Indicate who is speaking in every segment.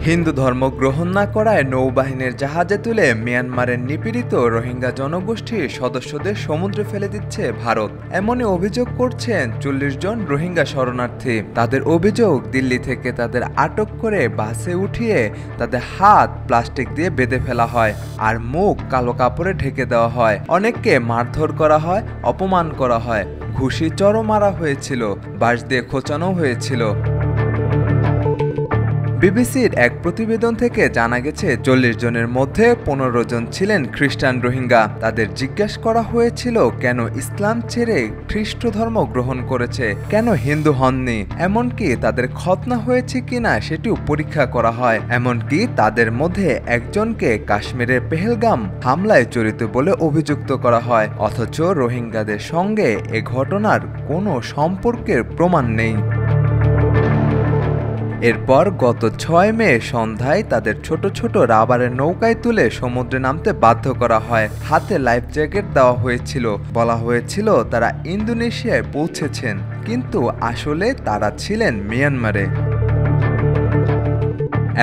Speaker 1: হিন্দু ধর্ম গ্রহণ না করায় নৌবাহিনীর জাহাজে তুলে মিয়ানমারের নিপীড়িত রোহিঙ্গা জনগোষ্ঠীর সদস্যদের সমুদ্রে ফেলে দিচ্ছে ভারত। এমনই অভিযোগ করছেন ৪০ জন রোহিঙ্গা শরণার্থী। তাদের অভিযোগ, দিল্লি থেকে তাদের আটক করে বাসে উঠিয়ে তাদের হাত প্লাস্টিক দিয়ে বেঁধে ফেলা হয় আর মুখ কালো কাপড়ে ঢেকে দেওয়া হয়। অনেককে মারধর করা হয়, অপমান করা হয়, ঘুষি চড়ও মারা হয়েছিল, বাঁশ দিয়ে খোঁচানো হয়েছিল। বিবিসির এক প্রতিবেদন থেকে জানা গেছে ৪০ জনের মধ্যে ১৫ জন ছিলেন খ্রিস্টান রোহিঙ্গা। তাদের জিজ্ঞেস করা হয়েছিল কেন ইসলাম ছেড়ে খ্রিস্ট ধর্ম গ্রহণ করেছে, কেন হিন্দু হননি, এমনকি তাদের খতনা হয়েছে কিনা সেটিও পরীক্ষা করা হয়। এমনকি তাদের মধ্যে একজনকে কাশ্মীরের পেহেলগাম হামলায় জড়িত বলে অভিযুক্ত করা হয়, অথচ রোহিঙ্গাদের সঙ্গে এ ঘটনার কোনো সম্পর্কের প্রমাণ নেই। এরপর গত ৬ মে সন্ধ্যায় তাদের ছোট ছোট রাবারের নৌকায় তুলে সমুদ্রে নামতে বাধ্য করা হয়। হাতে লাইফ জ্যাকেট দেওয়া হয়েছিল, বলা হয়েছিল তারা ইন্দোনেশিয়ায় পৌঁছেছেন, কিন্তু আসলে তারা ছিলেন মিয়ানমারে।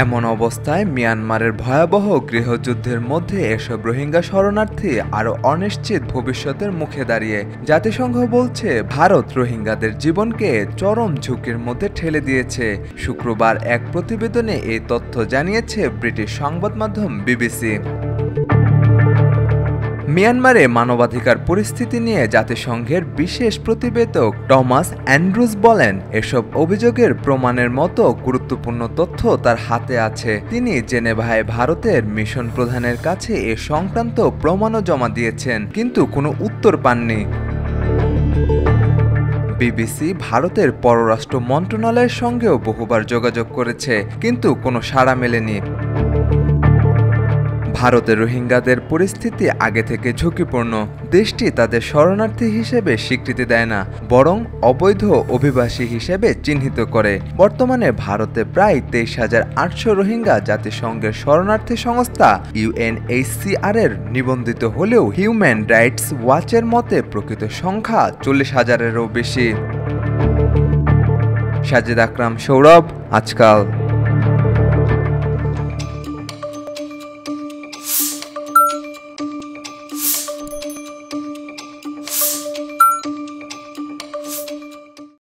Speaker 1: এমন অবস্থায় মিয়ানমারের ভয়াবহ গৃহযুদ্ধের মধ্যে এসব রোহিঙ্গা শরণার্থী আরও অনিশ্চিত ভবিষ্যতের মুখে দাঁড়িয়ে। জাতিসংঘ বলছে ভারত রোহিঙ্গাদের জীবনকে চরম ঝুঁকির মধ্যে ঠেলে দিয়েছে। শুক্রবার এক প্রতিবেদনে এই তথ্য জানিয়েছে ব্রিটিশ সংবাদ মাধ্যম বিবিসি। মিয়ানমারে মানবাধিকার পরিস্থিতি নিয়ে জাতিসংঘের বিশেষ প্রতিবেদক টমাস অ্যান্ড্রুজ বলেন, এসব অভিযোগের প্রমাণের মতো গুরুত্বপূর্ণ তথ্য তার হাতে আছে। তিনি জেনেভায় ভারতের মিশন প্রধানের কাছে এ সংক্রান্ত প্রমাণও জমা দিয়েছেন, কিন্তু কোনো উত্তর পাননি। বিবিসি ভারতের পররাষ্ট্র মন্ত্রণালয়ের সঙ্গেও বহুবার যোগাযোগ করেছে, কিন্তু কোনো সাড়া মেলেনি। ভারতের রোহিঙ্গাদের পরিস্থিতি আগে থেকে ঝুঁকিপূর্ণ। দেশটি তাদের শরণার্থী হিসেবে স্বীকৃতি দেয় না, বরং অবৈধ অভিবাসী হিসেবে চিহ্নিত করে। বর্তমানে ভারতে প্রায় ২৩,৮০০ রোহিঙ্গা জাতিসংঘের শরণার্থী সংস্থা UNHCR এর নিবন্ধিত হলেও হিউম্যান রাইটস ওয়াচের মতে প্রকৃত সংখ্যা ৪০,০০০-এরও বেশি। সাজিদ আকরাম, সৌরভ, আজকাল।